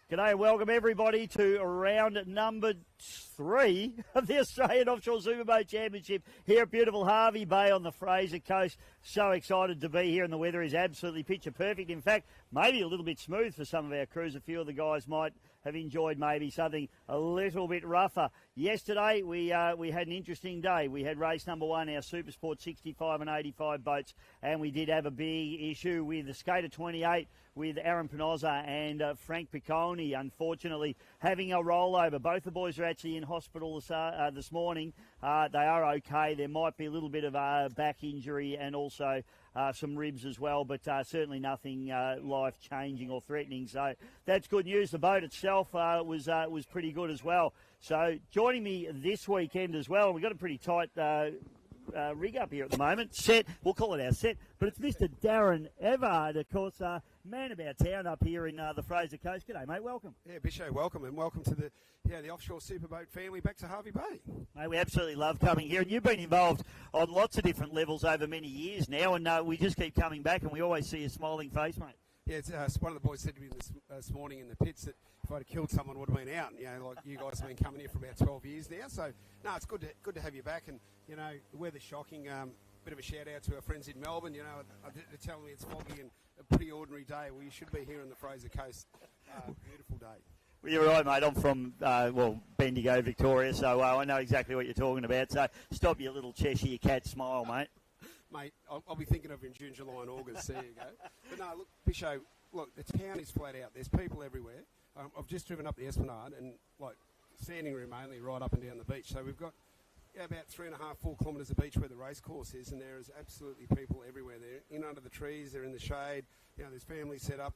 G'day and welcome everybody to round number 3 of the Australian Offshore Superboat Championship here at beautiful Hervey Bay on the Fraser Coast. So excited to be here, and the weather is absolutely picture perfect. In fact, maybe a little bit smooth for some of our crews. A few of the guys might have enjoyed maybe something a little bit rougher. Yesterday we had an interesting day. We had race number 1, our Supersport 65 and 85 boats, and we did have a big issue with the Skater 28 with Aaron Panozza and Frank Piccone, unfortunately, having a rollover. Both the boys are actually in hospital this morning. They are okay. There might be a little bit of a back injury and also some ribs as well, but certainly nothing life-changing or threatening. So that's good news. The boat itself was pretty good as well. So joining me this weekend as well, we've got a pretty tight rig up here at the moment. Set, we'll call it our set, but it's Mr. Darren Everard, of course, man about town up here in the Fraser Coast. G'day, mate. Welcome. Yeah, Bisho, welcome, and welcome to the Offshore Superboat family back to Hervey Bay. Mate, we absolutely love coming here, and you've been involved on lots of different levels over many years now, and we just keep coming back, and we always see a smiling face, mate. Yeah, it's one of the boys said to me this morning in the pits that if I'd have killed someone, I would have been out. Like you guys have been coming here for about 12 years now. So, no, it's good to have you back. And, the weather's shocking. Bit of a shout-out to our friends in Melbourne. They're telling me it's foggy and a pretty ordinary day. Well, you should be here on the Fraser Coast. Beautiful day. Well, you're right, mate. I'm from, Bendigo, Victoria, so I know exactly what you're talking about. So stop your little Cheshire cat smile, mate. Mate, I'll be thinking of you in June, July and August. There you go. But no, look, Bisho, the town is flat out. There's people everywhere. I've just driven up the Esplanade and, standing room only right up and down the beach. So we've got about 3.5, 4 kilometres of beach where the race course is, and there is absolutely people everywhere. They're in under the trees, they're in the shade. There's families set up.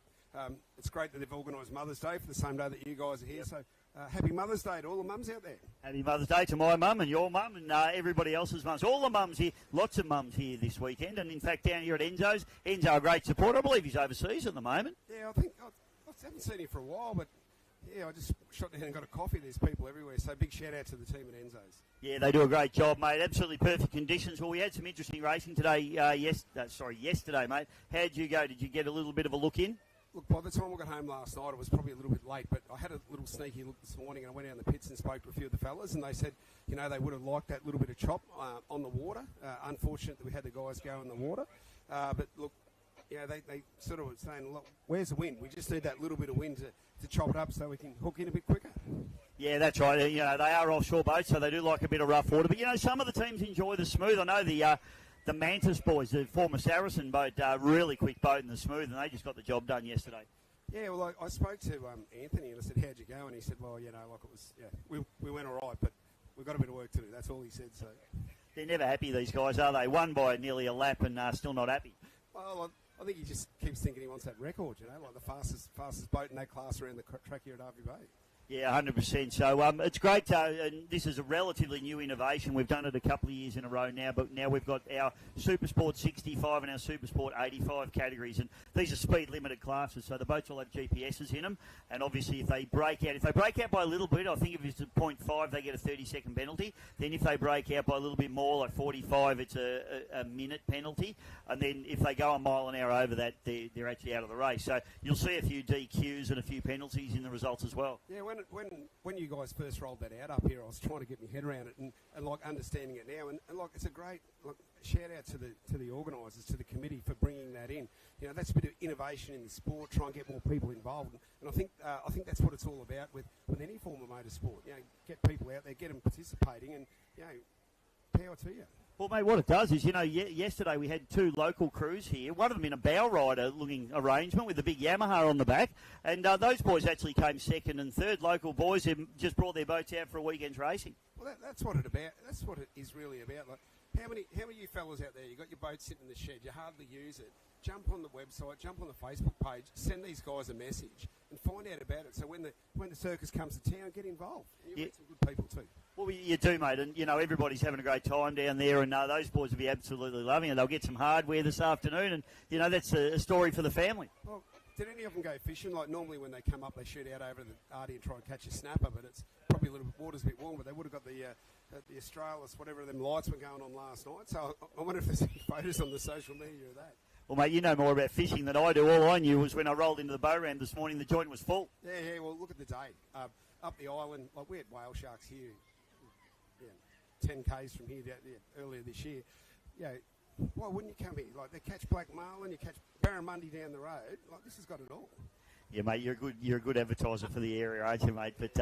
It's great that they've organised Mother's Day for the same day that you guys are here. Yep. So happy Mother's Day to all the mums out there. Happy Mother's Day to my mum and your mum and everybody else's mums. All the mums here, lots of mums here this weekend. And in fact, down here at Enzo's, Enzo, a great supporter. I believe he's overseas at the moment. Yeah, I think I haven't seen him for a while, but yeah, I just shot down and got a coffee. There's people everywhere. So big shout out to the team at Enzo's. Yeah, they do a great job, mate. Absolutely perfect conditions. Well, we had some interesting racing today. Yesterday, mate. How'd you go? Did you get a little bit of a look in? Look, by the time I got home last night, it was probably a little bit late, but I had a little sneaky look this morning, and I went down the pits and spoke to a few of the fellas, and they said, they would have liked that little bit of chop on the water. Unfortunate that we had the guys go in the water. But look, they sort of were saying, look, where's the wind? We just need that little bit of wind to chop it up so we can hook in a bit quicker. Yeah, that's right. They are offshore boats, so they do like a bit of rough water. But, some of the teams enjoy the smooth. I know the Mantis boys, the former Saracen boat, really quick boat in the smooth, and they just got the job done yesterday. Yeah, well, I spoke to Anthony and I said, how'd you go? And he said, well, it was, we went all right, but we've got a bit of work to do. That's all he said. So they're never happy, these guys, are they? Won by nearly a lap and still not happy. Well, I think he just keeps thinking he wants that record, like the fastest boat in that class around the track here at Hervey Bay. Yeah, 100%. So it's great, and this is a relatively new innovation. We've done it a couple of years in a row now, but now we've got our Supersport 65 and our Supersport 85 categories, and these are speed limited classes, so the boats all have GPSs in them, and obviously if they break out by a little bit, I think if it's at 0.5, they get a 30-second penalty. Then if they break out by a little bit more, like 45, it's a minute penalty, and then if they go a mile an hour over that, they're actually out of the race. So you'll see a few DQs and a few penalties in the results as well. Yeah, when you guys first rolled that out up here, I was trying to get my head around it and understanding it now, and it's a great shout out to the organisers, to the committee for bringing that in. That's a bit of innovation in the sport, try and get more people involved, and I think that's what it's all about with any form of motorsport. Get people out there, get them participating, and power to you. Well, mate, what it does is, yesterday we had 2 local crews here, one of them in a bow rider looking arrangement with a big Yamaha on the back, and those boys actually came second and third. Local boys who just brought their boats out for a weekend's racing. Well, that's what it is really about. Like, how many of you fellas out there, you got your boat sitting in the shed, you hardly use it, jump on the website, jump on the Facebook page, send these guys a message and find out about it. So when the circus comes to town, get involved. You meet some good people too. Well, you do, mate, and, everybody's having a great time down there, and those boys will be absolutely loving it. They'll get some hardware this afternoon, and, that's a story for the family. Well, did any of them go fishing? Like, normally when they come up, they shoot out over the Artie and try and catch a snapper, but it's probably a little bit, water's a bit warm, but they would have got the Australis, whatever them lights were going on last night. So I wonder if there's any photos on the social media of that. Well, mate, you know more about fishing than I do. All I knew was when I rolled into the bow ramp this morning, the joint was full. Yeah, well, look at the day. Up the island, like we had whale sharks here, 10 k's from here earlier this year. Yeah, why wouldn't you come here? Like, they catch black marlin, you catch barramundi down the road. Like, this has got it all. Yeah, mate, you're a good advertiser for the area, aren't you, mate? But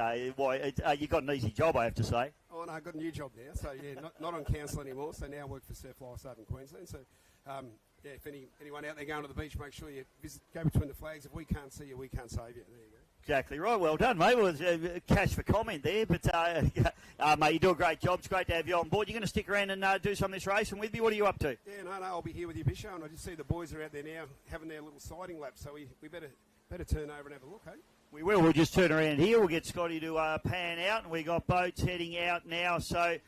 you got an easy job, I have to say. Oh, no, I've got a new job now. So, yeah, not on council anymore. So now I work for Surf Life Southern Queensland. So, yeah, if anyone out there going to the beach, make sure you go between the flags. If we can't see you, we can't save you. There you go. Exactly right. Well done, mate. Well, it's cash for comment there. But, mate, you do a great job. It's great to have you on board. You're going to stick around and do some of this racing with me. What are you up to? Yeah, no, I'll be here with you, Bisho. And I just see the boys are out there now having their little sighting lap. So we better turn over and have a look, hey? We will. We'll just turn around here. We'll get Scotty to pan out. And we got boats heading out now. So,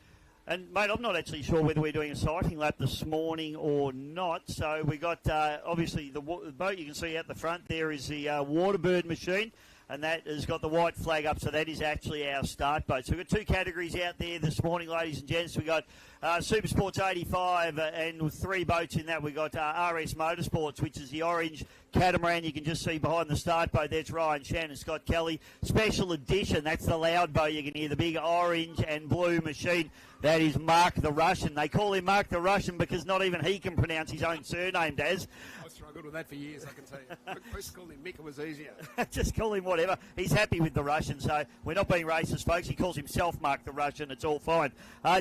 and, mate, I'm not actually sure whether we're doing a sighting lap this morning or not. So we got, obviously, the boat you can see out the front there is the Waterbird machine. And that has got the white flag up, so that is actually our start boat. So we've got two categories out there this morning, ladies and gents. We've got Supersports 85, and with three boats in that, we've got RS Motorsports, which is the orange catamaran you can just see behind the start boat. That's Ryan Shannon, Scott Kelly. Special edition, that's the loud boat. You can hear the big orange and blue machine. That is Mark the Russian. They call him Mark the Russian because not even he can pronounce his own surname, Daz. I struggled with that for years, I can tell you. First call him Mick, it was easier. Just call him whatever. He's happy with the Russian, so we're not being racist, folks. He calls himself Mark the Russian. It's all fine.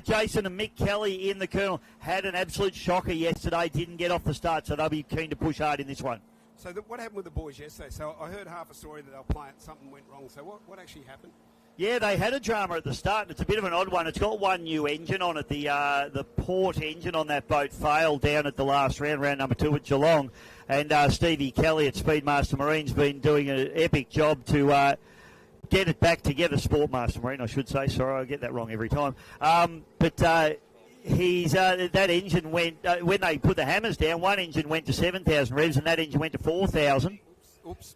Jason and Mick Kelly in the Colonel had an absolute shocker yesterday. Didn't get off the start, so they'll be keen to push hard in this one. So what happened with the boys yesterday? So I heard half a story that they were playing, something went wrong. So what actually happened? Yeah, they had a drama at the start, and it's a bit of an odd one. It's got one new engine on it. The port engine on that boat failed down at the last round number 2 at Geelong. And Stevie Kelly at Speedmaster Marine's been doing an epic job to get it back together. Sportmaster Marine, I should say. Sorry, I get that wrong every time. He's that engine went, when they put the hammers down, one engine went to 7,000 revs and that engine went to 4,000. Oops.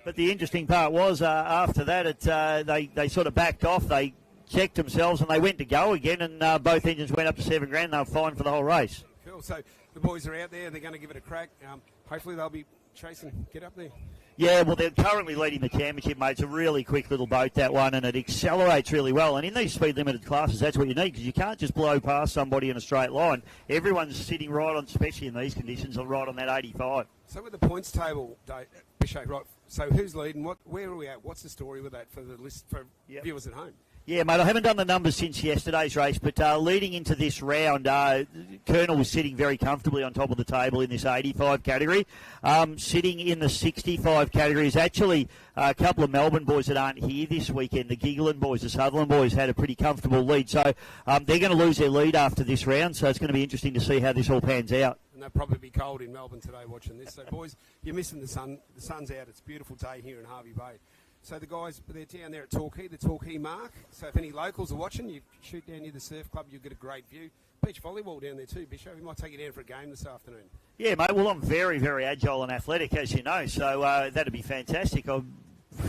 But the interesting part was after that, they sort of backed off. They checked themselves and they went to go again, and both engines went up to $7,000. They were fine for the whole race. Cool. So the boys are out there. They're going to give it a crack. Hopefully they'll be chasing, get up there. Yeah, well, they're currently leading the championship, mate. It's a really quick little boat, that one, and it accelerates really well. And in these speed-limited classes, that's what you need, because you can't just blow past somebody in a straight line. Everyone's sitting right on, especially in these conditions, right on that 85. So with the points table, Bishop, right, so who's leading? Where are we at? What's the story with that for the list for viewers at home? Yeah, mate, I haven't done the numbers since yesterday's race, but leading into this round, Colonel was sitting very comfortably on top of the table in this 85 category. Sitting in the 65 category is actually a couple of Melbourne boys that aren't here this weekend. The Giggling boys, the Sutherland boys had a pretty comfortable lead, so they're going to lose their lead after this round, so it's going to be interesting to see how this all pans out. And they'll probably be cold in Melbourne today watching this. So, boys, you're missing the sun. The sun's out. It's a beautiful day here in Hervey Bay. So the guys, they're down there at Torquay, the Torquay Mark. So if any locals are watching, you shoot down near the surf club, you'll get a great view. Beach volleyball down there too, Bishop. We might take you down for a game this afternoon. Yeah, mate. Well, I'm very, very agile and athletic, as you know, so that'd be fantastic. I'm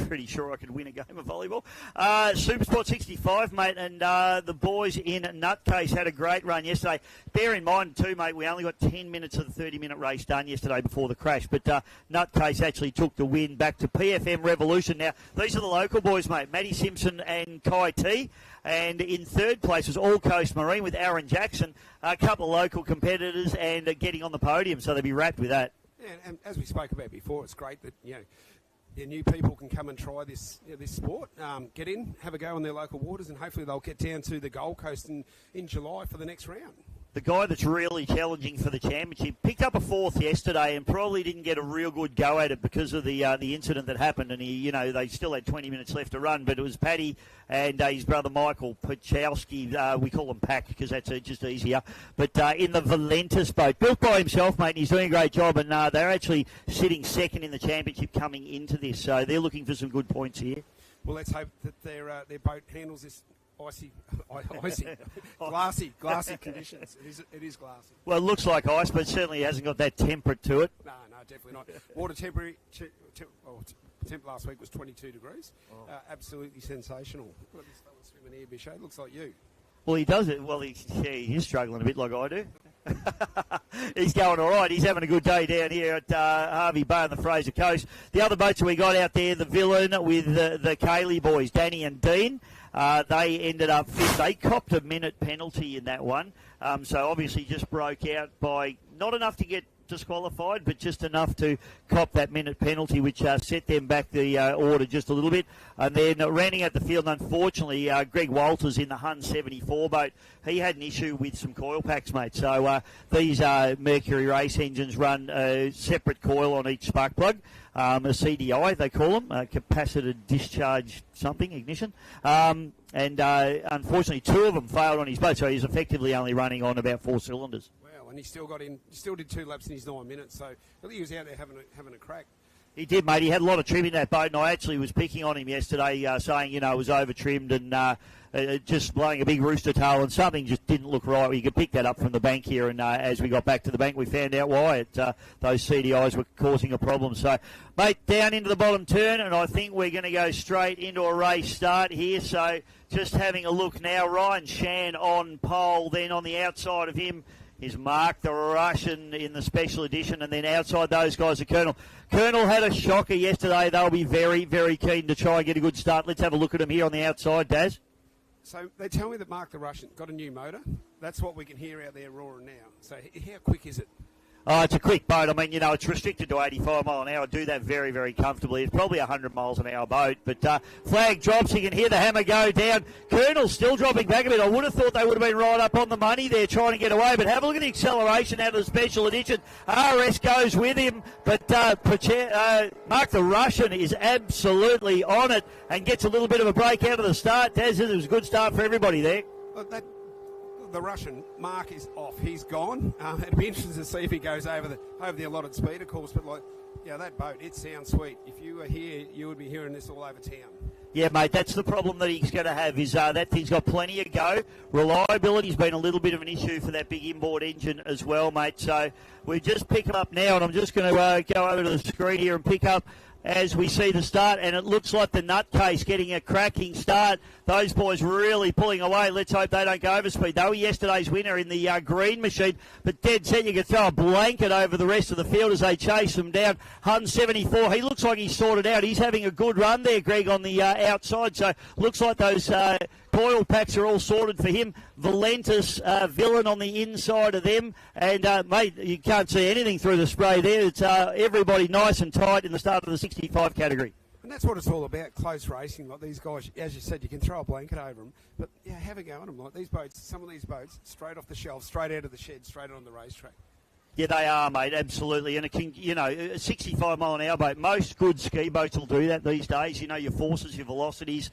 pretty sure I could win a game of volleyball. Supersport 65, mate, and the boys in Nutcase had a great run yesterday. Bear in mind, too, mate, we only got 10 minutes of the 30-minute race done yesterday before the crash, but Nutcase actually took the win back to PFM Revolution. Now, these are the local boys, mate, Matty Simpson and Kai T, and in third place was All Coast Marine with Aaron Jackson, a couple of local competitors, and getting on the podium, so they'll be wrapped with that. Yeah, and as we spoke about before, it's great that, new people can come and try this sport, get in, have a go on their local waters, and hopefully they'll get down to the Gold Coast in July for the next round. The guy that's really challenging for the championship picked up a fourth yesterday and probably didn't get a real good go at it because of the incident that happened. And they still had 20 minutes left to run, but it was Paddy and his brother Michael Pachowski. We call him Pack because that's just easier. But in the Valentis boat, built by himself, mate, and he's doing a great job. And they're actually sitting second in the championship coming into this, so they're looking for some good points here. Well, let's hope that their boat handles this icy, glassy conditions. It is glassy. Well, it looks like ice, but certainly hasn't got that temperate to it. No, definitely not. Water temp last week was 22 degrees. Oh. Absolutely sensational. Look at this fella swimming here, Bishop. Looks like you. Well, he does it. Well, he's struggling a bit like I do. He's going all right. He's having a good day down here at Hervey Bay on the Fraser Coast. The other boats that we got out there, the Villain with the Cayley boys, Danny and Dean, they ended up fifth. They copped a minute penalty in that one. So obviously just broke out by not enough to get disqualified, but just enough to cop that minute penalty, which set them back the order just a little bit. And then rounding out the field, unfortunately, Greg Walters in the Hun 74 boat, he had an issue with some coil packs, mate. So these Mercury race engines run a separate coil on each spark plug, a CDI they call them, capacitor discharge something, ignition. And unfortunately, two of them failed on his boat, so he's effectively only running on about 4 cylinders. And he still got in. Still did 2 laps in his 9 minutes. So I think he was out there having a crack. He did, mate. He had a lot of trim in that boat, and I actually was picking on him yesterday, saying, it was over trimmed and just blowing a big rooster tail, and something just didn't look right. You could pick that up from the bank here, and as we got back to the bank, we found out why those CDIs were causing a problem. So, mate, down into the bottom turn, and I think we're going to go straight into a race start here. So, just having a look now, Ryan Shan on pole, then on the outside of him is Mark the Russian in the special edition, and then outside those guys are Colonel. Colonel had a shocker yesterday. They'll be very, very keen to try and get a good start. Let's have a look at them here on the outside, Daz. So they tell me that Mark the Russian got a new motor. That's what we can hear out there roaring now. So how quick is it? Oh, it's a quick boat. I mean, it's restricted to 85 mile an hour. Do that very, very comfortably. It's probably a 100 miles an hour boat. But flag drops. You can hear the hammer go down. Colonel's still dropping back a bit. I would have thought they would have been right up on the money there trying to get away. But have a look at the acceleration out of the special edition. RS goes with him. But Mark the Russian is absolutely on it and gets a little bit of a break out of the start. Daz, it was a good start for everybody there. The Russian, Mark, is off. He's gone. It'd be interesting to see if he goes over the allotted speed, of course. But that boat, it sounds sweet. If you were here, you would be hearing this all over town. Yeah, mate, that's the problem that he's going to have is that thing's got plenty of go. Reliability's been a little bit of an issue for that big inboard engine as well, mate. So we just pick them up now, and I'm just going to go over to the screen here and pick up as we see the start, and it looks like the Nutcase getting a cracking start. Those boys really pulling away. Let's hope they don't go over speed. They were yesterday's winner in the green machine, but dead set, you can throw a blanket over the rest of the field as they chase them down. Hun 74, he looks like he's sorted out. He's having a good run there, Greg, on the outside, so looks like those coil packs are all sorted for him. Valentis, Villain on the inside of them, and mate, you can't see anything through the spray there. It's everybody nice and tight in the start of the 65 category. And that's what it's all about, close racing. Like these guys, as you said, you can throw a blanket over them, but have a go on them. Like these boats, some of these boats, straight off the shelf, straight out of the shed, straight on the racetrack. Yeah, they are, mate, absolutely. And a 65 mile an hour boat, most good ski boats will do that these days. Your forces, your velocities,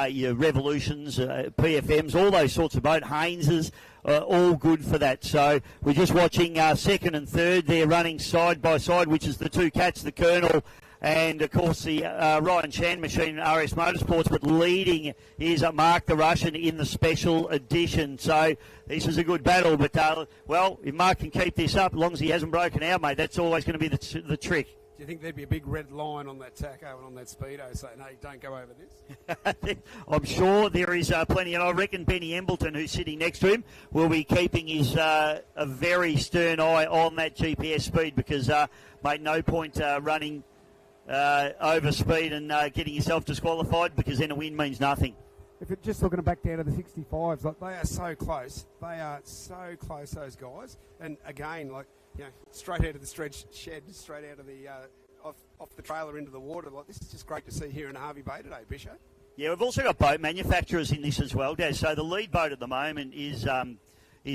your revolutions, PFMs, all those sorts of boats, Hayneses, all good for that. So we're just watching second and third. They're running side by side, which is the two cats, the Colonel and, of course, the Ryan Chan machine, RS Motorsports, but leading is Mark the Russian in the special edition. So this is a good battle, but, if Mark can keep this up, as long as he hasn't broken out, mate, that's always going to be the trick. Do you think there'd be a big red line on that tacho and on that speedo saying, hey, don't go over this? I'm sure there is plenty, and I reckon Benny Embleton, who's sitting next to him, will be keeping his a very stern eye on that GPS speed because, mate, no point running over speed and getting yourself disqualified because then a win means nothing. If you're just looking back down to the 65s, they are so close. They are so close, those guys. And again, straight out of the shed, straight out of the off the trailer into the water. This is just great to see here in Hervey Bay today, Bishop. Yeah, we've also got boat manufacturers in this as well, Daz. So the lead boat at the moment is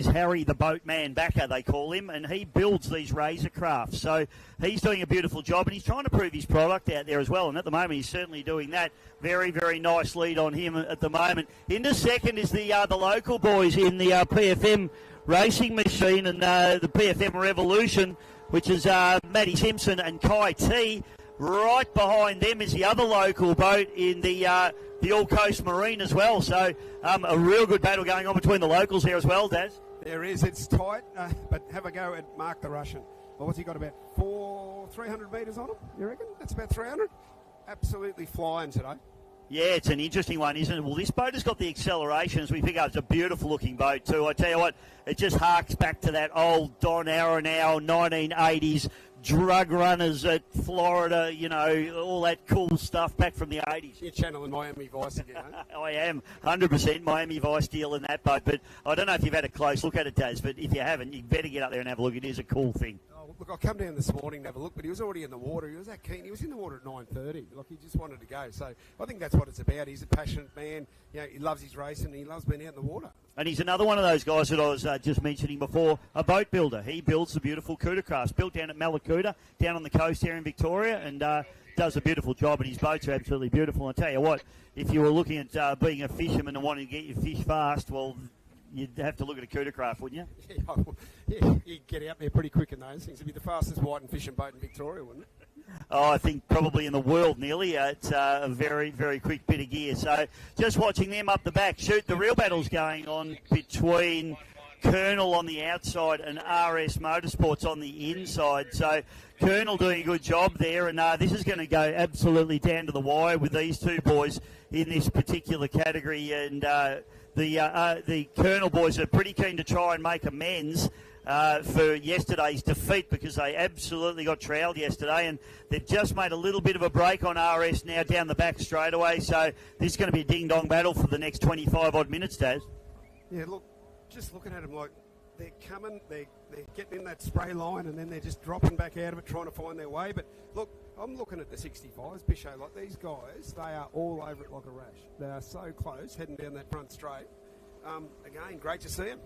Harry the Boatman Backer, they call him, and he builds these razor crafts. So he's doing a beautiful job, and he's trying to prove his product out there as well, and at the moment he's certainly doing that. Very, very nice lead on him at the moment. Into second is the local boys in the PFM racing machine and the PFM Revolution, which is Matty Simpson and Kai T. Right behind them is the other local boat in the All Coast Marine as well. So a real good battle going on between the locals here as well, Daz. There is. It's tight, but have a go at Mark the Russian. Well, what's he got, about 300 metres on him, you reckon? That's about 300? Absolutely flying today. Yeah, it's an interesting one, isn't it? Well, this boat has got the acceleration as we pick up. It's a beautiful-looking boat, too. I tell you what, it just harks back to that old Don Aronow 1980s drug runners at Florida, you know, all that cool stuff back from the 80s. You're channeling Miami Vice again, eh? I am, 100% Miami Vice deal in that boat. But I don't know if you've had a close look at it, Daz, but if you haven't, you better get up there and have a look. It is a cool thing. Look, I come down this morning to have a look, but he was already in the water. He was that keen. He was in the water at 9:30. Like, he just wanted to go. So I think that's what it's about. He's a passionate man. You know, he loves his racing. He loves being out in the water. And he's another one of those guys that I was just mentioning before, a boat builder. He builds the beautiful Cuda crafts, built down at Malakuta, down on the coast here in Victoria, and does a beautiful job, and his boats are absolutely beautiful. And I tell you what, if you were looking at being a fisherman and wanting to get your fish fast, well, you'd have to look at a Cuda craft, wouldn't you? Yeah, you'd get out there pretty quick in those things. It'd be the fastest white and fishing boat in Victoria, wouldn't it? Oh, I think probably in the world nearly. It's a very, very quick bit of gear. So just watching them up the back shoot. The real battle's going on between Colonel on the outside and RS Motorsports on the inside. So Colonel doing a good job there, and this is going to go absolutely down to the wire with these two boys in this particular category. And the Colonel boys are pretty keen to try and make amends for yesterday's defeat, because they absolutely got trailed yesterday, and they've just made a little bit of a break on RS now down the back straightaway. So this is going to be a ding-dong battle for the next 25-odd minutes, Daz. Yeah, look, just looking at them, like, they're coming, they're getting in that spray line, and then they're just dropping back out of it, trying to find their way. But look, I'm looking at the 65s, Bisho, like, these guys, they are all over it like a rash. They are so close, heading down that front straight. Again, great to see them.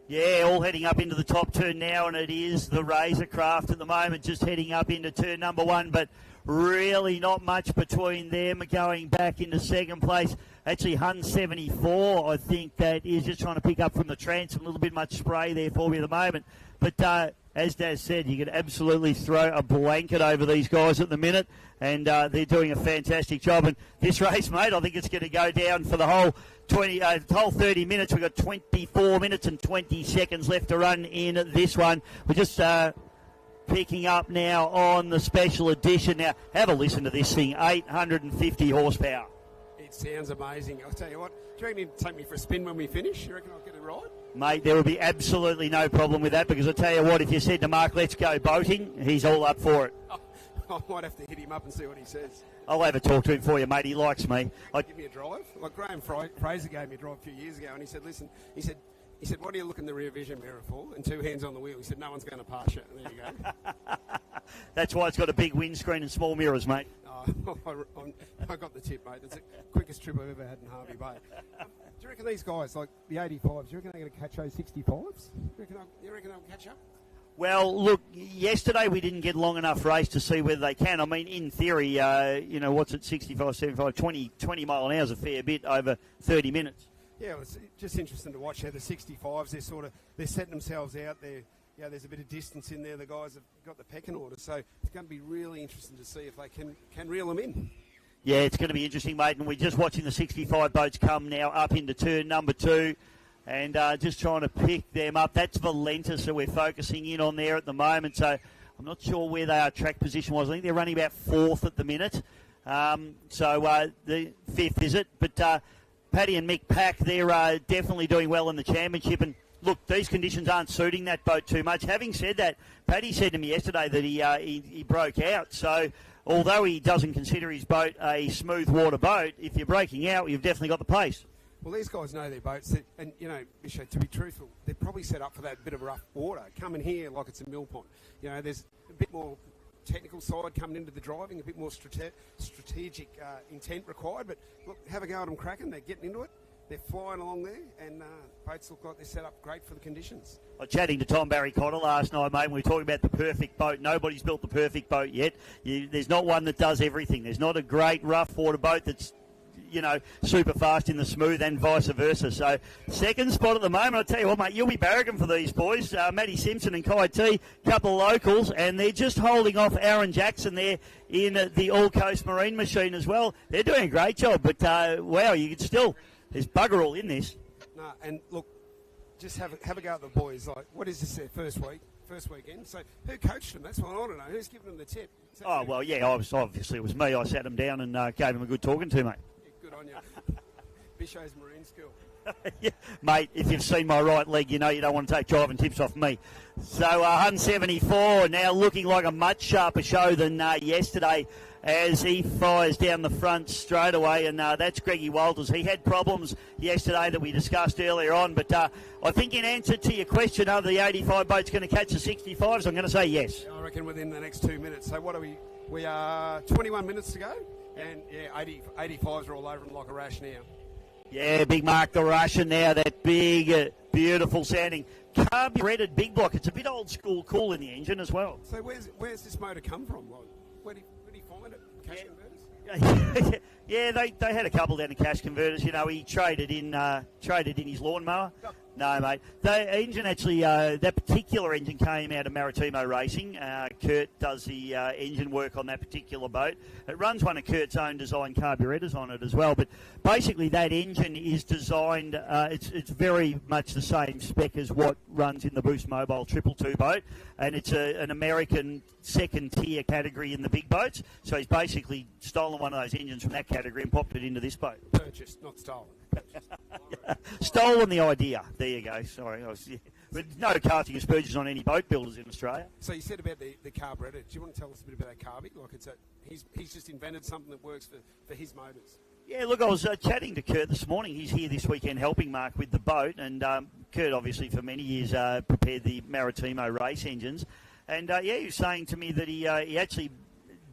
Yeah, all heading up into the top turn now, and it is the Razor Craft at the moment just heading up into turn number one, but really not much between them going back into second place. Actually, Hun 74, I think that is just trying to pick up from the transom. A little bit much spray there for me at the moment. But as Daz said, you could absolutely throw a blanket over these guys at the minute, and they're doing a fantastic job. And this race, mate, I think it's going to go down for the whole 30 minutes. We've got 24 minutes and 20 seconds left to run in this one. We're just picking up now on the special edition. Now, have a listen to this thing, 850 horsepower. It sounds amazing. I'll tell you what, do you reckon you'd take me for a spin when we finish? You reckon I'll get it right? Mate, there will be absolutely no problem with that, because I tell you what, if you said to Mark, let's go boating, he's all up for it. I might have to hit him up and see what he says. I'll have a talk to him for you, mate. He likes me. Give me a drive. Like Graham Fraser gave me a drive a few years ago, and he said, listen, he said, what do you look in the rear vision mirror for? And two hands on the wheel. He said, no one's going to pass you. And there you go. That's why it's got a big windscreen and small mirrors, mate. I got the tip, mate. That's the quickest trip I've ever had in Hervey Bay. Do you reckon these guys, like the 85s, do you reckon they're going to catch those 65s? You reckon they'll catch up? Well, look, yesterday we didn't get long enough race to see whether they can. I mean, in theory, what's it, 65, 75, 20 mile an hour is a fair bit over 30 minutes. Yeah, well, it's just interesting to watch how the 65s, they're setting themselves out there. Yeah, there's a bit of distance in there. The guys have got the pecking order, so it's going to be really interesting to see if they can reel them in. Yeah, it's going to be interesting, mate, and we're just watching the 65 boats come now up into turn number two, and just trying to pick them up. That's Valentis that we're focusing in on there at the moment, so I'm not sure where they are track position-wise. I think they're running about fourth at the minute, so the fifth is it, but Paddy and Mick Pack, they're definitely doing well in the championship, and look, these conditions aren't suiting that boat too much. Having said that, Paddy said to me yesterday that he broke out. So although he doesn't consider his boat a smooth water boat, if you're breaking out, you've definitely got the pace. Well, these guys know their boats. And, Bisho, to be truthful, they're probably set up for that bit of rough water. Coming here like it's a mill pond. There's a bit more technical side coming into the driving, a bit more strategic intent required. But, look, have a go at them cracking. They're getting into it. They're flying along there, and boats look like they're set up great for the conditions. I was chatting to Tom Barry Cotter last night, mate, and we were talking about the perfect boat. Nobody's built the perfect boat yet. There's not one that does everything. There's not a great rough water boat that's, super fast in the smooth and vice versa. So, second spot at the moment. I tell you what, mate, you'll be barracking for these boys. Matty Simpson and Kai T, couple of locals, and they're just holding off Aaron Jackson there in the All Coast Marine Machine as well. They're doing a great job, but, wow, you could still... There's bugger all in this. No, and look, just have a go at the boys. Like, what is this their first weekend? So who coached them? That's what I want to know. Who's giving them the tip? Well, yeah, obviously it was me. I sat them down and gave them a good talking to, mate. Yeah, on you. Bisho's Marine School. Yeah, mate, if you've seen my right leg, you know you don't want to take driving tips off me. So 174 now looking like a much sharper show than yesterday as he fires down the front straight away, and that's Greggy Walters. He had problems yesterday that we discussed earlier on, but I think in answer to your question, are the 85 boats going to catch the 65s? I'm going to say yes. I reckon within the next 2 minutes. So what are we? We are 21 minutes to go, and 85s are all over them like a rash now. Yeah, big Mark the Russian now, that big, beautiful sounding carburetted big block. It's a bit old school cool in the engine as well. So where's this motor come from? Like, where did he find it? Cash converters? Yeah, they had a couple down in cash converters. You know, he traded in his lawnmower. No, mate. The engine actually, that particular engine came out of Maritimo Racing. Kurt does the engine work on that particular boat. It runs one of Kurt's own design carburetors on it as well. But basically, that engine is designed. It's very much the same spec as what runs in the Boost Mobile 222 boat, and it's an American second tier category in the big boats. So he's basically stolen one of those engines from that category and popped it into this boat. Purchased, not stolen. Stolen the idea. There you go. Sorry. But no karting aspersions on any boat builders in Australia. So you said about the carburetor. Do you want to tell us a bit about that carby? Like he's just invented something that works for his motors. Yeah, look, I was chatting to Kurt this morning. He's here this weekend helping Mark with the boat. And Kurt, obviously, for many years prepared the Maritimo race engines. And, he was saying to me that he actually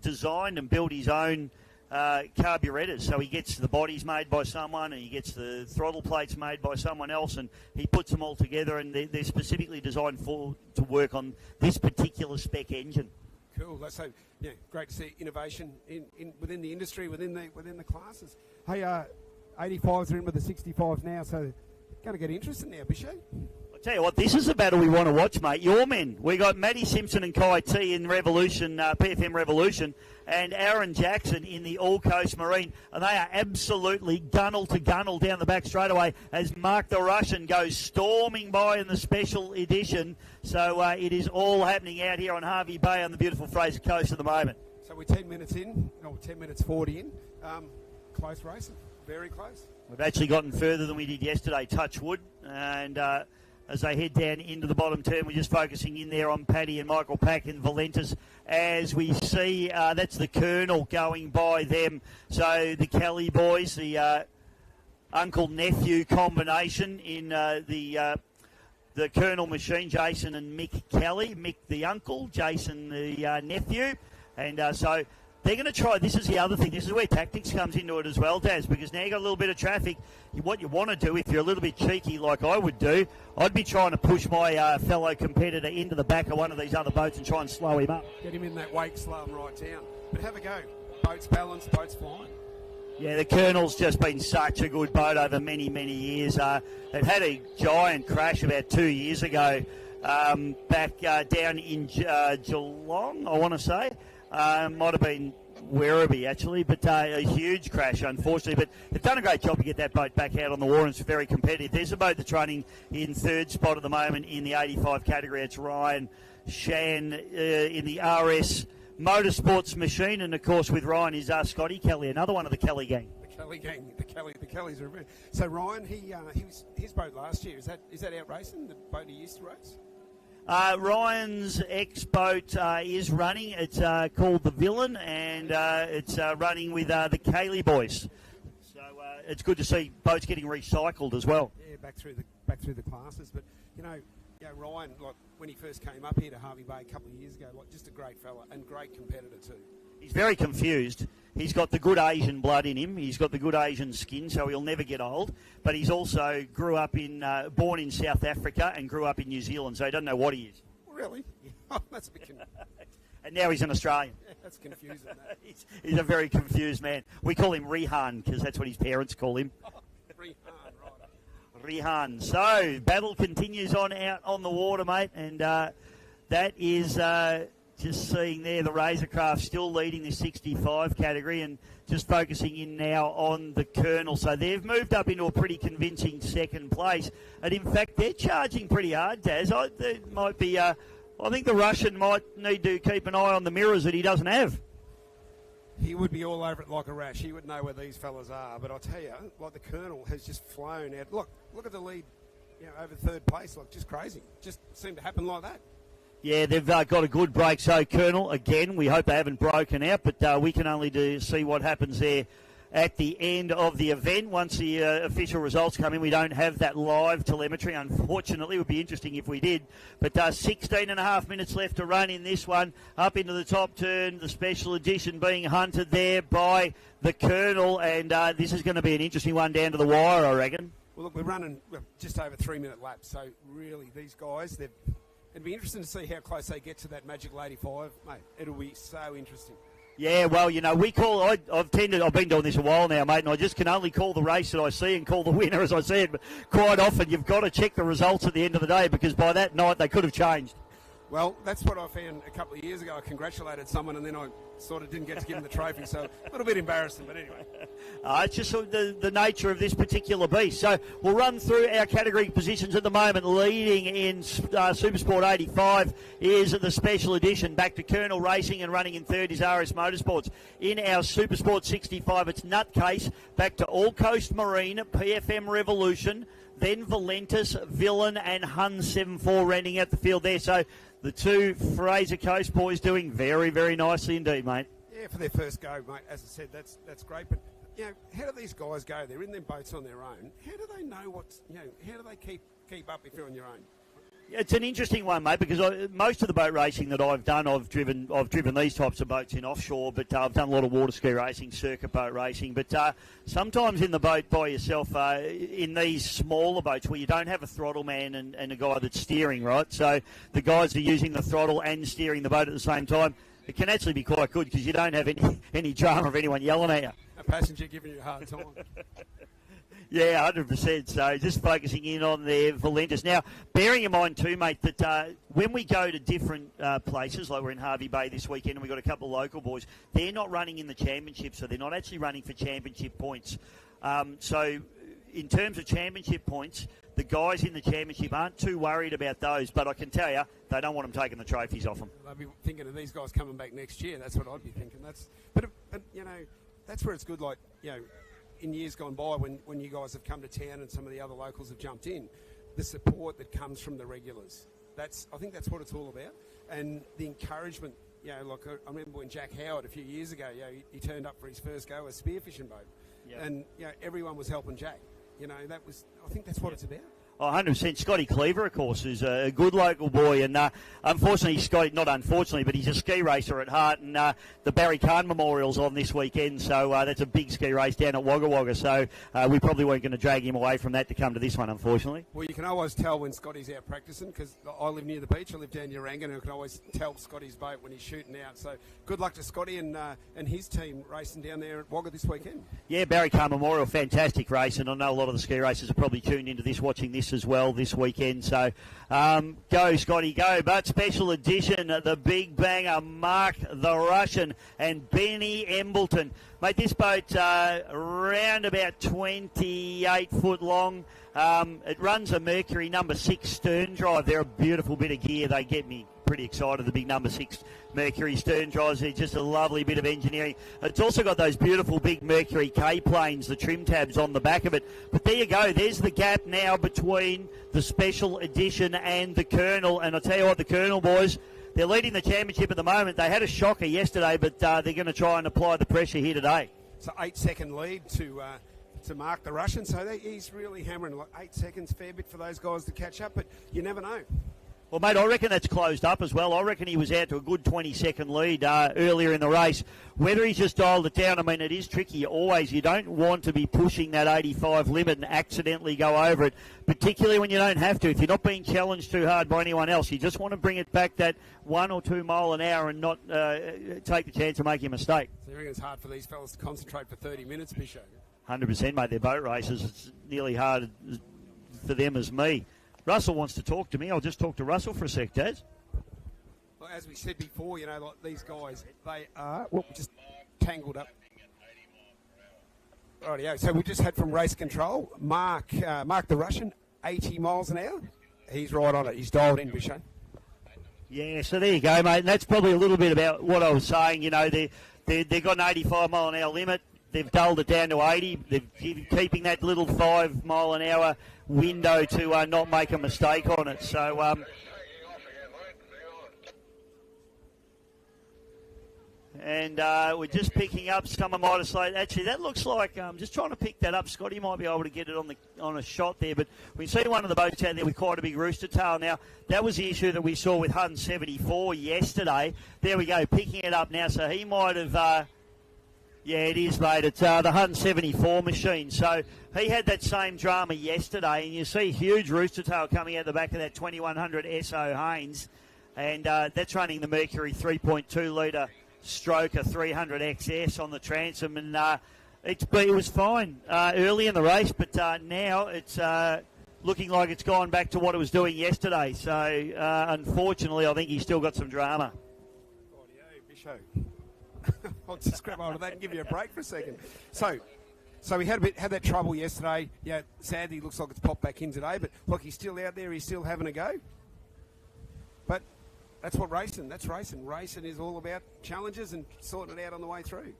designed and built his own carburetors. So he gets the bodies made by someone and he gets the throttle plates made by someone else, and he puts them all together, and they're specifically designed to work on this particular spec engine. Cool. That's so great to see innovation within the industry, within the classes. Hey, 85s are in with the 65s now, so going to get interesting now, Bishop. I tell you what, this is a battle we want to watch, mate. Your men. We got Matty Simpson and Kai T in Revolution, PFM Revolution, and Aaron Jackson in the All Coast Marine, and they are absolutely gunnel to gunnel down the back straight away as Mark the Russian goes storming by in the special edition. So it is all happening out here on Hervey Bay on the beautiful Fraser Coast at the moment. So we're 10 minutes in, or 10 minutes 40 in. Close racing, very close. We've actually gotten further than we did yesterday, touch wood, and as they head down into the bottom turn, we're just focusing in there on Paddy and Michael Pack and Valentis as we see that's the Colonel going by them. So the Kelly boys, the uncle-nephew combination in the Colonel machine, Jason and Mick Kelly. Mick the uncle, Jason the nephew. And so they're going to try. This is the other thing. This is where tactics comes into it as well, Daz, because now you've got a little bit of traffic. What you want to do, if you're a little bit cheeky like I would do, I'd be trying to push my fellow competitor into the back of one of these other boats and try and slow him up. Get him in that wake, slow him right down. But have a go. Boat's balanced, boat's flying. Yeah, the Colonel's just been such a good boat over many, many years. It had a giant crash about 2 years ago back down in Geelong, I want to say. Might have been Werribee, actually, but a huge crash, unfortunately. But they've done a great job to get that boat back out on the water, and it's very competitive. There's a boat that's running in third spot at the moment in the 85 category. It's Ryan Shan in the RS Motorsports machine, and, of course, with Ryan is Scotty Kelly, another one of the Kelly gang. The Kelly gang, the Kellys are... So, Ryan, he was his boat last year. Is that out racing, the boat he used to race? Ryan's ex-boat is running. It's called the Villain, and it's running with the Cayley boys. So it's good to see boats getting recycled as well. Yeah, back through the classes. But Ryan, like when he first came up here to Hervey Bay a couple of years ago, like just a great fella and great competitor too. He's very confused. He's got the good Asian blood in him. He's got the good Asian skin, so he'll never get old. But he's also born in South Africa and grew up in New Zealand, so he doesn't know what he is. Really? Oh, that's a bit confusing. And now he's an Australian. Yeah, that's confusing. That. He's a very confused man. We call him Rihan because that's what his parents call him. Rihan, right. Rihan. So, battle continues on out on the water, mate, and that is... just seeing there the Razorcraft still leading the 65 category and just focusing in now on the Colonel. So they've moved up into a pretty convincing second place. And in fact, they're charging pretty hard, Daz. I think the Russian might need to keep an eye on the mirrors that he doesn't have. He would be all over it like a rash. He would know where these fellas are. But I'll tell you, like the Colonel has just flown out. Look at the lead, over third place. Like, just crazy. Just seemed to happen like that. Yeah, they've got a good break. So, Colonel, again, we hope they haven't broken out, but we can only see what happens there at the end of the event. Once the official results come in, we don't have that live telemetry, unfortunately. It would be interesting if we did. But 16 and a half minutes left to run in this one. Up into the top turn, the special edition being hunted there by the Colonel, and this is going to be an interesting one down to the wire, I reckon. Well, look, we're running just over 3-minute laps, so really these guys, it'd be interesting to see how close they get to that magical 85, mate. It'll be so interesting. Yeah, well, we call. I've been doing this a while now, mate, and I just can only call the race that I see and call the winner as I see it. But quite often, you've got to check the results at the end of the day, because by that night they could have changed. Well, that's what I found a couple of years ago. I congratulated someone, and then I sort of didn't get to give him the trophy, so a little bit embarrassing, but anyway. It's just the nature of this particular beast. So we'll run through our category positions at the moment. Leading in Supersport 85 is the Special Edition. Back to Colonel Racing, and running in third is RS Motorsports. In our Supersport 65, it's Nutcase. Back to All Coast Marine, PFM Revolution, then Valentis, Villain, and Hun 74 rounding out the field there. So the two Fraser Coast boys doing very, very nicely indeed, mate. Yeah, for their first go, mate. As I said, that's great. But, how do these guys go? They're in their boats on their own. How do they know how do they keep up if you're on your own? It's an interesting one, mate, because most of the boat racing that I've done, I've driven these types of boats in offshore, but I've done a lot of water ski racing, circuit boat racing. But sometimes in the boat by yourself, in these smaller boats where you don't have a throttle man and a guy that's steering, right? So the guys are using the throttle and steering the boat at the same time. It can actually be quite good because you don't have any drama of anyone yelling at you. A passenger giving you a hard time. Yeah, 100%. So just focusing in on their Valentis. Now, bearing in mind too, mate, that when we go to different places, like we're in Hervey Bay this weekend and we've got a couple of local boys, they're not running in the championship, so they're not actually running for championship points. So in terms of championship points, the guys in the championship aren't too worried about those, but I can tell you, they don't want them taking the trophies off them. They'll be thinking of these guys coming back next year. That's what I'd be thinking. But that's where it's good, like, in years gone by when you guys have come to town and some of the other locals have jumped in, the support that comes from the regulars. I think that's what it's all about. And the encouragement, like I remember when Jack Howard a few years ago, he turned up for his first go, a spearfishing boat. Yep. And, everyone was helping Jack. I think that's what it's about. Oh, 100%. Scotty Cleaver, of course, is a good local boy. And unfortunately, Scotty, not unfortunately, but he's a ski racer at heart. And the Barry Kahn Memorial's on this weekend. So that's a big ski race down at Wagga Wagga. So we probably weren't going to drag him away from that to come to this one, unfortunately. Well, you can always tell when Scotty's out practicing because I live near the beach. I live down Yarangan, and I can always tell Scotty's boat when he's shooting out. So good luck to Scotty and his team racing down there at Wagga this weekend. Yeah, Barry Kahn Memorial, fantastic race. And I know a lot of the ski racers are probably tuned into this, watching this as well this weekend. So go, Scotty, go. But Special Edition, the big banger, Mark the Russian and Benny Embleton. Mate, this boat around about 28 foot long. It runs a Mercury number 6 stern drive. They're a beautiful bit of gear. They get me pretty excited, the big number 6 Mercury stern drives. They're just a lovely bit of engineering. It's also got those beautiful big Mercury K-planes, the trim tabs on the back of it. But there you go. There's the gap now between the Special Edition and the Colonel. And I'll tell you what, the Colonel boys, they're leading the championship at the moment. They had a shocker yesterday, but they're going to try and apply the pressure here today. It's an 8-second lead to Mark the Russian, so he's really hammering. Like 8 seconds, fair bit for those guys to catch up, but you never know. Well, mate, I reckon that's closed up as well. I reckon he was out to a good 20-second lead earlier in the race. Whether he's just dialed it down, I mean, it is tricky always. You don't want to be pushing that 85 limit and accidentally go over it, particularly when you don't have to. If you're not being challenged too hard by anyone else, you just want to bring it back that 1 or 2 mile an hour and not take the chance of making a mistake. So you reckon it's hard for these fellas to concentrate for 30 minutes, Bisho? 100%, mate. They're boat races. It's nearly hard for them as me. Russell wants to talk to me. I'll just talk to Russell for a sec, Daz. Well, as we said before, like these guys, they are just tangled up. Rightio. So we just had from race control, Mark the Russian, 80 miles an hour. He's right on it. He's dialed in, Bisho. Yeah, so there you go, mate. And that's probably a little bit about what I was saying. The They've got an 85 mile an hour limit. They've dulled it down to 80. They're keeping that little 5 mile an hour window to not make a mistake on it. So, and we're just picking up. Someone might have said, actually, that looks like, just trying to pick that up. Scotty might be able to get it on a shot there. But we see one of the boats out there with quite a big rooster tail. Now, that was the issue that we saw with Hun 74 yesterday. There we go, picking it up now. So he might have... yeah, it is, mate. It's the Hun 74 machine. So he had that same drama yesterday, and you see huge rooster tail coming out the back of that 2100 SO Haynes, and that's running the Mercury 3.2 litre Stroker 300 XS on the transom, and it was fine early in the race, but now it's looking like it's gone back to what it was doing yesterday. So unfortunately, I think he's still got some drama. Bisho. I'll just grab hold of that and give you a break for a second. So we had that trouble yesterday. Yeah, sadly, looks like it's popped back in today. But look, he's still out there. He's still having a go. But that's what racing. That's racing. Racing is all about challenges and sorting it out on the way through.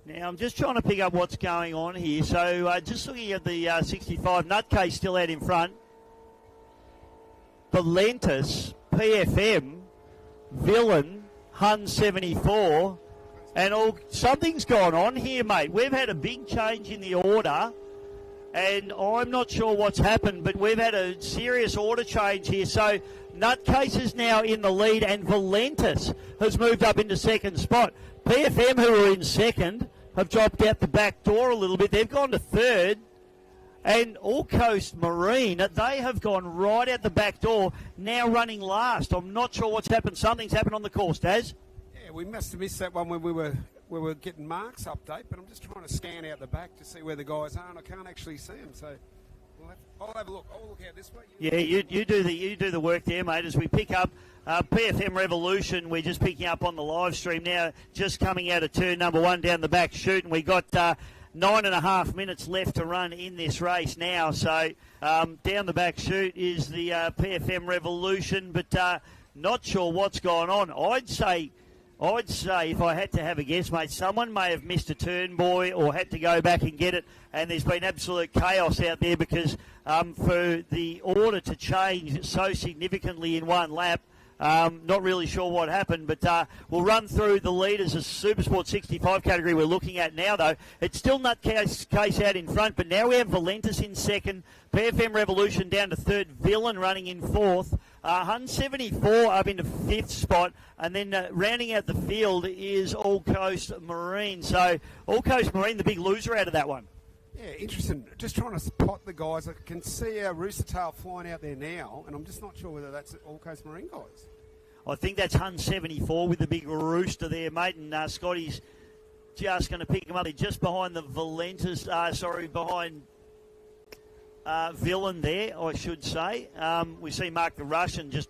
Now I'm just trying to pick up what's going on here. So just looking at the 65, Nutcase still out in front. Valentis, PFM, Villain, Hun 74. And something's gone on here, mate. We've had a big change in the order, and I'm not sure what's happened, but we've had a serious order change here. So Nutcase is now in the lead, and Valentis has moved up into second spot. PFM, who are in second, have dropped out the back door a little bit. They've gone to third. And All Coast Marine, they have gone right out the back door, now running last. I'm not sure what's happened. Something's happened on the course, Daz. Yeah, we must have missed that one when we were getting Mark's update, but I'm just trying to scan out the back to see where the guys are, and I can't actually see them. So I'll have a look. I'll look out this way. Yeah, you do the work there, mate. As we pick up PFM Revolution, we're just picking up on the live stream now, just coming out of turn number 1 down the back chute, and we got 9.5 minutes left to run in this race now. So down the back chute is the PFM Revolution, but not sure what's gone on. I'd say if I had to have a guess, mate, someone may have missed a turn, boy, or had to go back and get it, and there's been absolute chaos out there because for the order to change so significantly in one lap, not really sure what happened, but we'll run through the leaders of Supersport 65 category we're looking at now, though. It's still Nutcase out in front, but now we have Valentis in second, PFM Revolution down to third, Villain running in fourth, Hun 74 up into fifth spot, and then rounding out the field is All Coast Marine. So All Coast Marine, the big loser out of that one. Yeah, interesting. Just trying to spot the guys. I can see our rooster tail flying out there now, and I'm just not sure whether that's All Coast Marine guys. I think that's Hun 74 with the big rooster there, mate, and Scotty's just going to pick him up. They're just behind the Valentis, behind Villain there, I should say. We see Mark the Russian just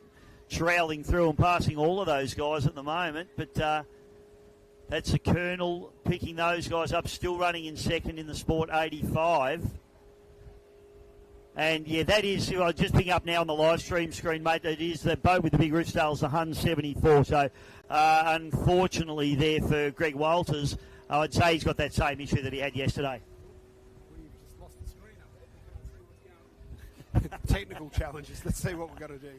trailing through and passing all of those guys at the moment, but that's the Colonel picking those guys up, still running in second in the Sport 85. And, yeah, that is, just picking up now on the live stream screen, mate, that is the boat with the big rooster tails, the Hun 74. So, unfortunately there for Greg Walters, I'd say he's got that same issue that he had yesterday. Well, you've just lost the screen up there. We can't see what's going on. Technical challenges. Let's see what we've got to do.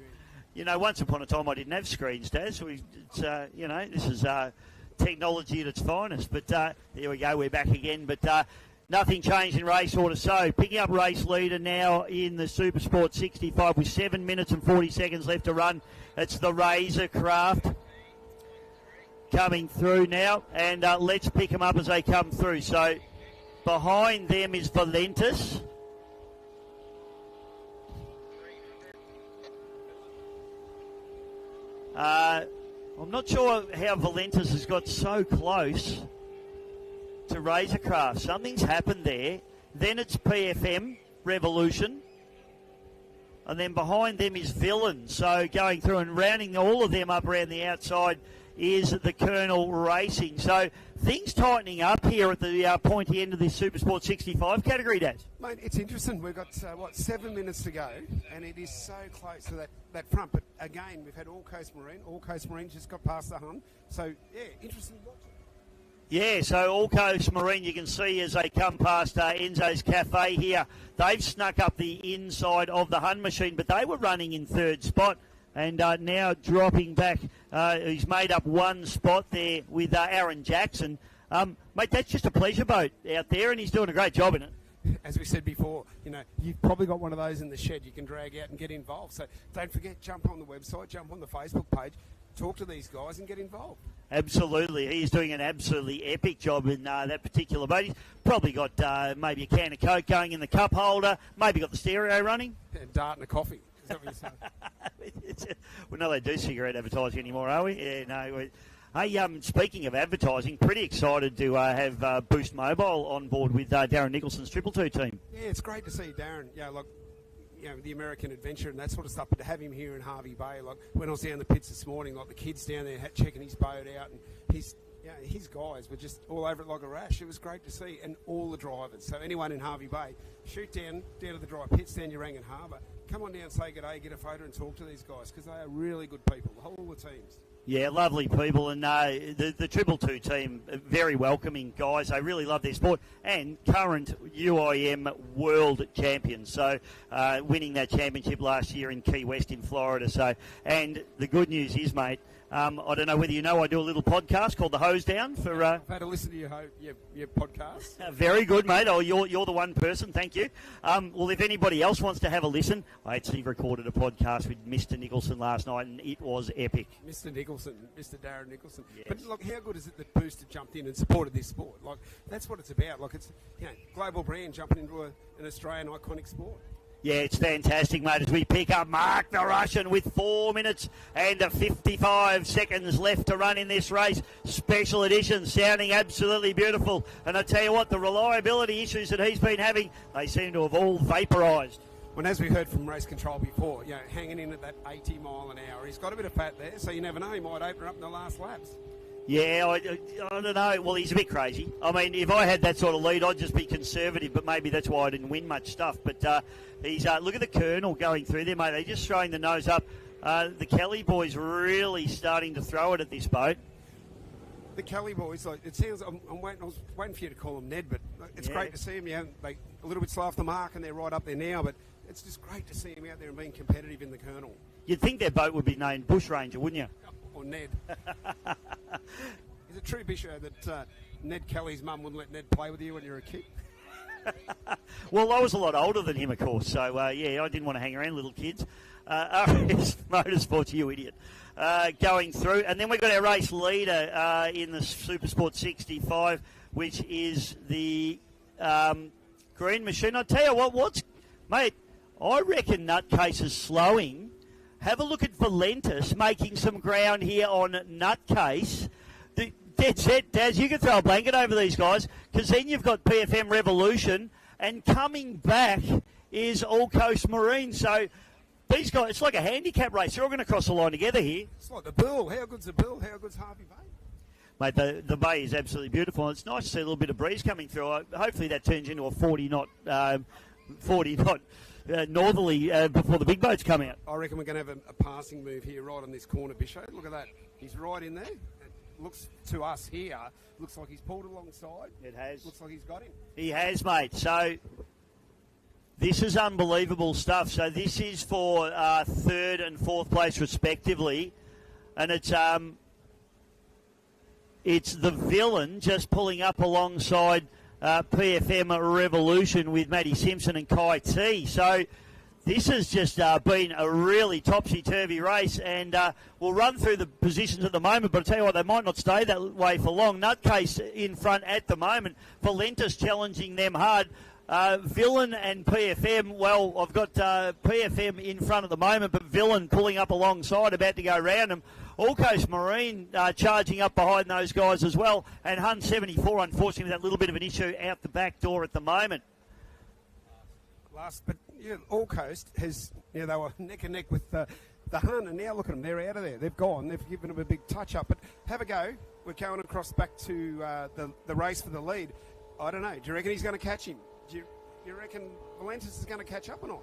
You know, once upon a time I didn't have screens, Daz. So this is... technology at its finest, but there we go, we're back again, but nothing changed in race order. So picking up race leader now in the Supersport 65 with 7 minutes and 40 seconds left to run. It's the Razor Craft coming through now, and let's pick them up as they come through. So behind them is Valentis. I'm not sure how Valentis has got so close to Razorcraft. Something's happened there. Then it's PFM Revolution. And then behind them is Villain. So going through and rounding all of them up around the outside is the Colonel Racing. So things tightening up here at the pointy end of this Supersport 65 category, Daz. Mate, it's interesting. We've got, 7 minutes to go, and it is so close to that front. But again, we've had All Coast Marine. All Coast Marine just got past the Hun. So, yeah, interesting watching. Yeah, so All Coast Marine, you can see as they come past Enzo's Cafe here, they've snuck up the inside of the Hun machine, but they were running in third spot. And now dropping back, he's made up one spot there with Aaron Jackson. Mate, that's just a pleasure boat out there, and he's doing a great job in it. As we said before, you've probably got one of those in the shed you can drag out and get involved. So don't forget, jump on the website, jump on the Facebook page, talk to these guys and get involved. Absolutely. He's doing an absolutely epic job in that particular boat. He's probably got maybe a can of Coke going in the cup holder, maybe got the stereo running. And dart and a coffee. Is that what you're saying? We're not allowed to do cigarette advertising anymore, are we? Yeah, no. Hey, speaking of advertising, pretty excited to have Boost Mobile on board with Darren Nicholson's 222 team. Yeah, it's great to see Darren. The American adventure and that sort of stuff, but to have him here in Hervey Bay, like when I was down the pits this morning, like the kids down there checking his boat out, and his guys were just all over it like a rash. It was great to see, and all the drivers. So anyone in Hervey Bay, shoot down to the dry pits down Urangan Harbour. Come on down, say good day, get a photo and talk to these guys, because they are really good people, the whole of the teams. Yeah, lovely people, and the 222 team, very welcoming guys. They really love their sport, and current UIM world champions. So winning that championship last year in Key West in Florida. So, and the good news is, mate, I don't know whether you know, I do a little podcast called The Hose Down for. I've had to listen to your podcast. Very good, mate. Oh, you're the one person. Thank you. Well, if anybody else wants to have a listen, I actually recorded a podcast with Mr. Nicholson last night, and it was epic. Mr. Darren Nicholson. Yes. But look, how good is it that Booster jumped in and supported this sport? Like that's what it's about. Like it's global brand jumping into an Australian iconic sport. Yeah, it's fantastic, mate, as we pick up Mark the Russian with 4 minutes and 55 seconds left to run in this race. Special edition, sounding absolutely beautiful. And I tell you what, the reliability issues that he's been having, they seem to have all vaporised. When, as we heard from race control before, hanging in at that 80 mile an hour, he's got a bit of fat there, so you never know, he might open up in the last laps. Yeah, I don't know. Well, he's a bit crazy. I mean, if I had that sort of lead, I'd just be conservative, but maybe that's why I didn't win much stuff. But he's look at the Colonel going through there, mate. They're just throwing the nose up. The Kelly boys really starting to throw it at this boat. The Kelly boys, it sounds. I was waiting for you to call them Ned, but it's great to see them. They a little bit slow off the mark, and they're right up there now. But it's just great to see them out there and being competitive in the Colonel. You'd think their boat would be named Bush Ranger, wouldn't you? Or Ned. Is it true, Bisho, that Ned Kelly's mum wouldn't let Ned play with you when you were a kid? Well, I was a lot older than him, of course, so I didn't want to hang around little kids. RS Motorsports, you idiot. Going through, and then we've got our race leader in the Supersport 65, which is the green machine. I tell you what, mate, I reckon Nutcase is slowing. Have a look at Valentis making some ground here on Nutcase. Dead set, Daz, you can throw a blanket over these guys, because then you've got PFM Revolution, and coming back is All Coast Marine. So these guys, it's like a handicap race. They're all going to cross the line together here. It's like the Bill. How good's the Bill? How good's Hervey Bay? Mate, the bay is absolutely beautiful. It's nice to see a little bit of breeze coming through. Hopefully that turns into a 40 knot northerly before the big boats come out. I reckon we're going to have a passing move here right on this corner, Bishop. Look at that. He's right in there. It looks to us here, looks like he's pulled alongside. It has. Looks like he's got him. He has, mate. So this is unbelievable stuff. So this is for third and fourth place respectively. And it's the Villain just pulling up alongside PFM Revolution with Matty Simpson and Kai T. So this has just been a really topsy-turvy race, and we'll run through the positions at the moment, but I'll tell you what, they might not stay that way for long. Nutcase in front at the moment. Valentis challenging them hard. Villain and PFM, well, I've got PFM in front at the moment, but Villain pulling up alongside, about to go round them. All Coast Marine charging up behind those guys as well, and Hun 74, unfortunately, with that little bit of an issue out the back door at the moment. But All Coast has, they were neck and neck with the Hun, and now look at them, they're out of there. They've gone. They've given them a big touch-up. But have a go. We're going across back to the race for the lead. I don't know. Do you reckon he's going to catch him? Do you reckon Valentis is going to catch up or not?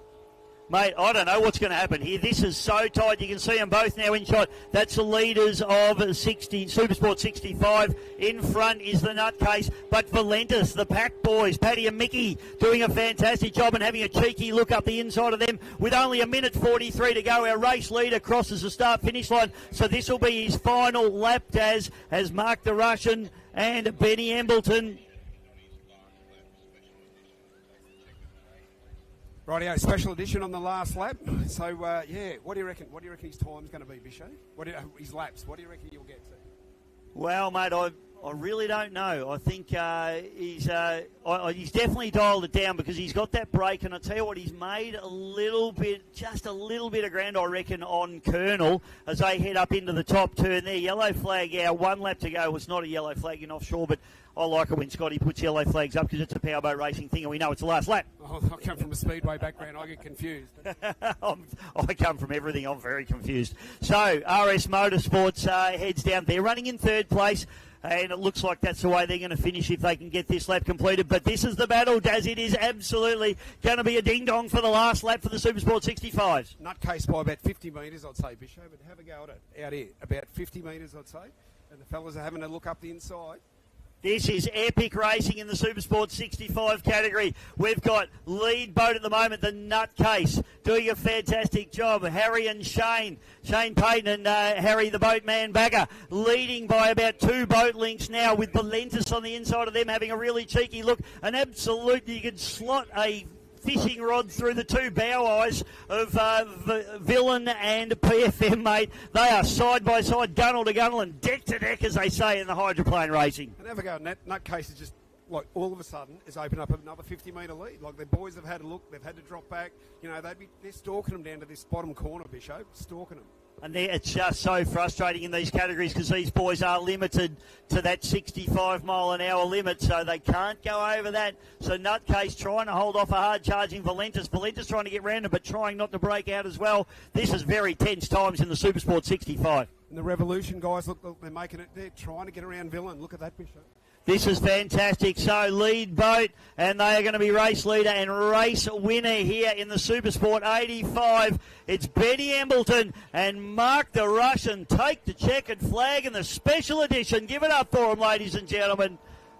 Mate, I don't know what's going to happen here. This is so tight. You can see them both now in shot. That's the leaders of 60, Supersport 65. In front is the Nutcase. But Valentis, the Pack Boys, Paddy and Mickey, doing a fantastic job and having a cheeky look up the inside of them. With only a minute 43 to go, our race leader crosses the start-finish line. So this will be his final lap, Daz, as Mark the Russian and Benny Embleton. Rightio, special edition on the last lap. So, yeah, what do you reckon? What do you reckon his time's going to be, Bisho? His laps? What do you reckon he'll get to? Well, mate, I really don't know. I think he's definitely dialed it down because he's got that break, and I tell you what, he's made just a little bit of ground, I reckon, on Colonel as they head up into the top turn there. Yellow flag, yeah, 1 lap to go. Was not a yellow flag in Offshore, but I like it when Scotty puts yellow flags up because it's a powerboat racing thing and we know it's the last lap. Oh, I come from a speedway background. I get confused. I come from everything. I'm very confused. So, RS Motorsports heads down. They're running in third place. And it looks like that's the way they're going to finish if they can get this lap completed. But this is the battle, Daz. It is absolutely going to be a ding-dong for the last lap for the Supersport 65s. Nutcase by about 50 metres, I'd say, Bisho. But have a go at it out here. About 50 metres, I'd say. And the fellas are having a look up the inside. This is epic racing in the Supersport 65 category. We've got lead boat at the moment, the Nutcase, doing a fantastic job. Harry and Shane Payton and Harry the boatman bagger, leading by about 2 boat lengths now with Valentis on the inside of them having a really cheeky look. And absolutely you could slot a fishing rod through the 2 bow eyes of Villain and PFM, mate. They are side by side, gunnel to gunnel and deck to deck, as they say in the hydroplane racing. And have a go. Nutcase is just, like, all of a sudden has opened up another 50-metre lead. Like, the boys have had a look, they've had to drop back. You know, they're stalking them down to this bottom corner, Bishop, stalking them. And it's just so frustrating in these categories because these boys are limited to that 65-mile-an-hour limit, so they can't go over that. So Nutcase trying to hold off a hard-charging Valentis. Valentis trying to get round him, but trying not to break out as well. This is very tense times in the Supersport 65. And the Revolution guys, look, they're making it. They're trying to get around Villain. Look at that, Bishop. This is fantastic. So lead boat, and they are going to be race leader and race winner here in the Supersport 85. It's Benny Embleton and Mark the Russian take the checkered flag in the special edition. Give it up for them, ladies and gentlemen.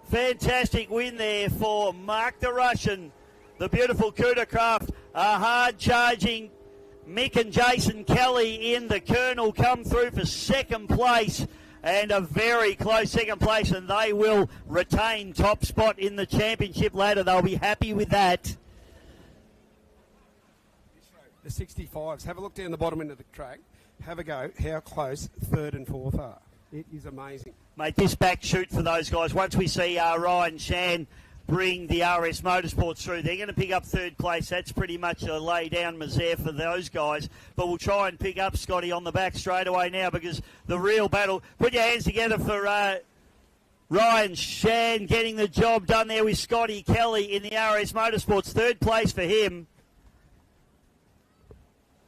Fantastic win there for Mark the Russian. The beautiful Cootercraft, a hard-charging Mick and Jason Kelly in the Colonel come through for second place. And a very close second place, and they will retain top spot in the championship ladder. They'll be happy with that. The 65s, have a look down the bottom end of the track. Have a go how close 3rd and 4th are. It is amazing. Mate, this back shoot for those guys. Once we see Ryan Shan bring the RS Motorsports through, they're going to pick up 3rd place. That's pretty much a lay-down misère for those guys. But we'll try and pick up Scotty on the back straight away now because the real battle... Put your hands together for Ryan Shan getting the job done there with Scotty Kelly in the RS Motorsports. 3rd place for him.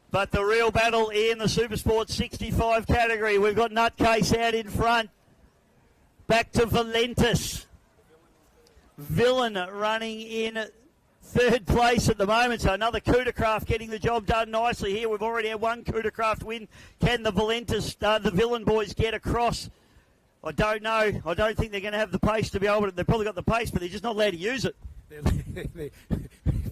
But the real battle in the Supersport 65 category. We've got Nutcase out in front. Back to Valentis. Villain running in 3rd place at the moment. So another Cootercraft getting the job done nicely here. We've already had 1 Cootercraft win. Can the Valentis, the Villain boys get across? I don't know. I don't think they're going to have the pace to be able to. They've probably got the pace, but they're just not allowed to use it. They're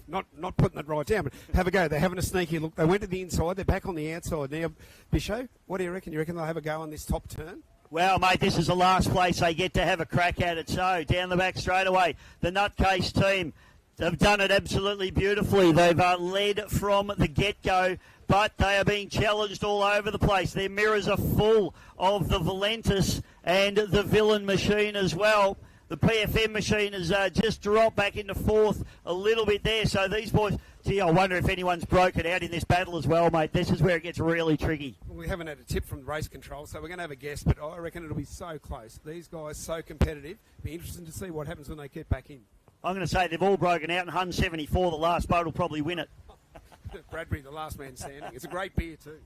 not putting it right down, but have a go. They're having a sneaky look. They went to the inside. They're back on the outside now. Bisho, what do you reckon? You reckon they'll have a go on this top turn? Well, mate, this is the last place they get to have a crack at it. So, down the back straight away, the Nutcase team have done it absolutely beautifully. They've led from the get-go, but they are being challenged all over the place. Their mirrors are full of the Valentis and the Villain machine as well. The PFM machine has just dropped back into 4th a little bit there. So these boys, gee, I wonder if anyone's broken out in this battle as well, mate. This is where it gets really tricky. Well, we haven't had a tip from race control, so we're going to have a guess, but I reckon it'll be so close. These guys so competitive. Be interesting to see what happens when they get back in. I'm going to say they've all broken out, and 174, the last boat, will probably win it. Bradbury, the last man standing. It's a great beer too.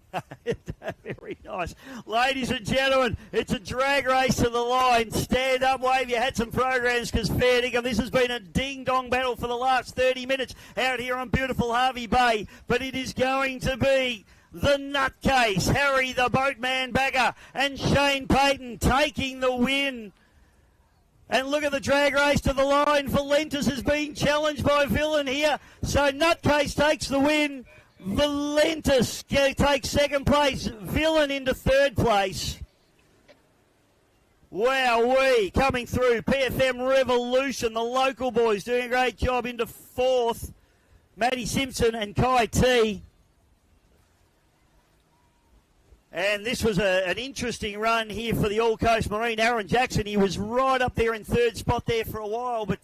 Very nice. Ladies and gentlemen, it's a drag race to the line. Stand up, wave your hats and programs, because fair dinkum, this has been a ding-dong battle for the last 30 minutes out here on beautiful Hervey Bay. But it is going to be the nutcase, Harry the Boatman Bagger, and Shane Payton taking the win. And look at the drag race to the line. Valentis is being challenged by Villain here. So Nutcase takes the win. Valentis takes second place. Villain into third place. Wowee, coming through. PFM Revolution, the local boys doing a great job into fourth. Matty Simpson and Kai T. And this was an interesting run here for the All Coast Marine. Aaron Jackson, he was right up there in third spot there for a while, but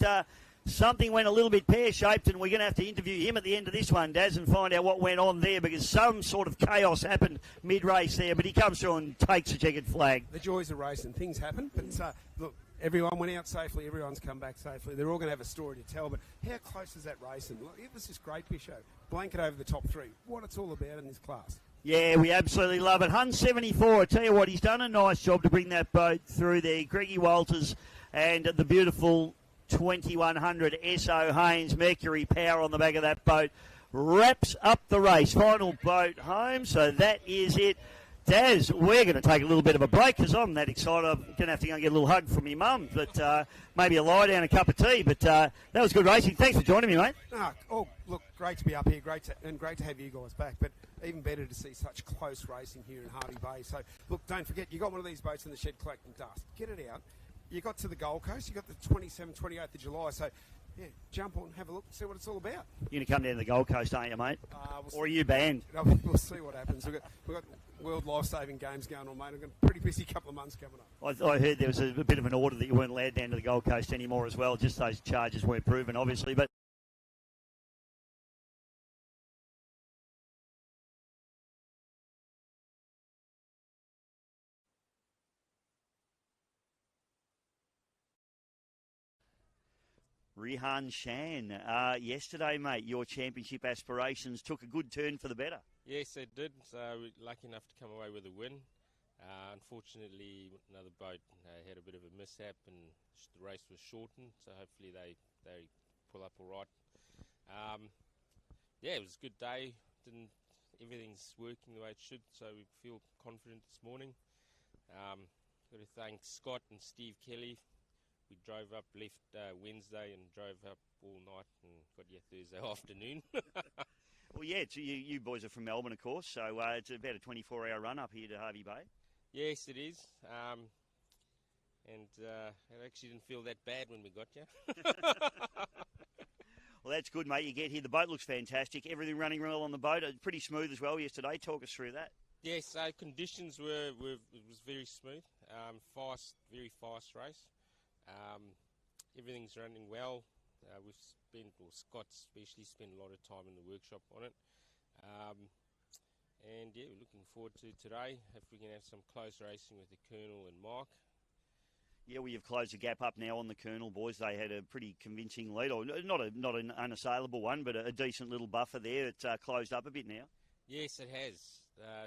something went a little bit pear-shaped, and we're going to have to interview him at the end of this one, Daz, and find out what went on there, because some sort of chaos happened mid-race there, but he comes through and takes a checkered flag. The joys of racing. Things happen, but look, everyone went out safely, everyone's come back safely. They're all going to have a story to tell, but how close is that racing? Look, it was just great, Pisho. Blanket over the top three. What it's all about in this class. Yeah, we absolutely love it. Hun 74, I tell you what, he's done a nice job to bring that boat through there. Greggy Walters and the beautiful 2100 S.O. Haynes Mercury Power on the back of that boat wraps up the race. Final boat home, so that is it. Daz, we're going to take a little bit of a break because I'm that excited. I'm going to have to go and get a little hug from your mum, but maybe a lie down, a cup of tea. But that was good racing. Thanks for joining me, mate. Oh, look, great to be up here. Great to have you guys back. But even better to see such close racing here in Hervey Bay. So, look, don't forget, you got one of these boats in the shed collecting dust. Get it out. You got to the Gold Coast. You got the 27th, 28th of July. So, yeah, jump on, have a look, see what it's all about. You're going to come down to the Gold Coast, aren't you, mate? Or are you banned? We'll see what happens. We've got World Life-Saving Games going on, mate. I've got a pretty busy couple of months coming up. I heard there was a bit of an order that you weren't allowed down to the Gold Coast anymore as well. Just those charges weren't proven, obviously. But Rihan Shan, yesterday, mate, your championship aspirations took a good turn for the better. Yes, it did. So we're lucky enough to come away with a win. Unfortunately, another boat had a bit of a mishap and the race was shortened. So hopefully they pull up all right. Yeah, it was a good day. Everything's working the way it should. So we feel confident this morning. Got to thank Scott and Steve Kelly. We drove up, left Wednesday and drove up all night and got here Thursday afternoon. Well, yeah, you boys are from Melbourne, of course, so it's about a 24-hour run up here to Hervey Bay. Yes, it is. It actually didn't feel that bad when we got here. Well, that's good, mate. You get here. The boat looks fantastic. Everything running well on the boat. Pretty smooth as well yesterday. Talk us through that. Yes, conditions it was very smooth. Very fast race. Everything's running well. Scott's especially spent a lot of time in the workshop on it. And yeah, we're looking forward to today. If we can have some close racing with the Colonel and Mark. Yeah, well, you've closed the gap up now on the Colonel, boys. They had a pretty convincing lead, or not an unassailable one, but a decent little buffer there. It's closed up a bit now. Yes, it has.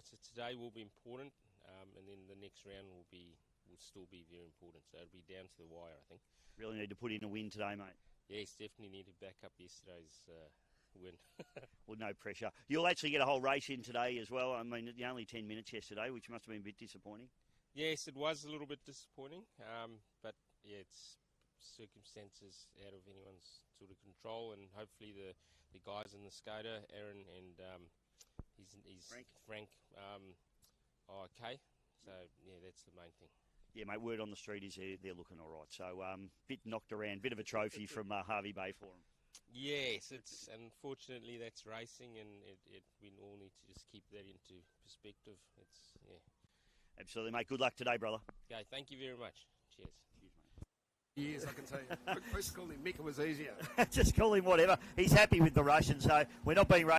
So today will be important, and then the next round will still be very important. So it'll be down to the wire, I think. Really need to put in a win today, mate. Yes, definitely need to back up yesterday's win. Well, no pressure. You'll actually get a whole race in today as well. I mean, only 10 minutes yesterday, which must have been a bit disappointing. Yes, it was a little bit disappointing. But yeah, it's circumstances out of anyone's sort of control, and hopefully the guys in the Skoda, Aaron and Frank are okay. So yeah, that's the main thing. Yeah, mate, word on the street is they're looking all right. So, bit knocked around, bit of a trophy from Hervey Bay for them. Yes, unfortunately that's racing, and we all need to just keep that into perspective. Absolutely, mate. Good luck today, brother. Okay, thank you very much. Cheers. Yes, I can tell you. First call him Mick, it was easier. Just call him whatever. He's happy with the Russian, so we're not being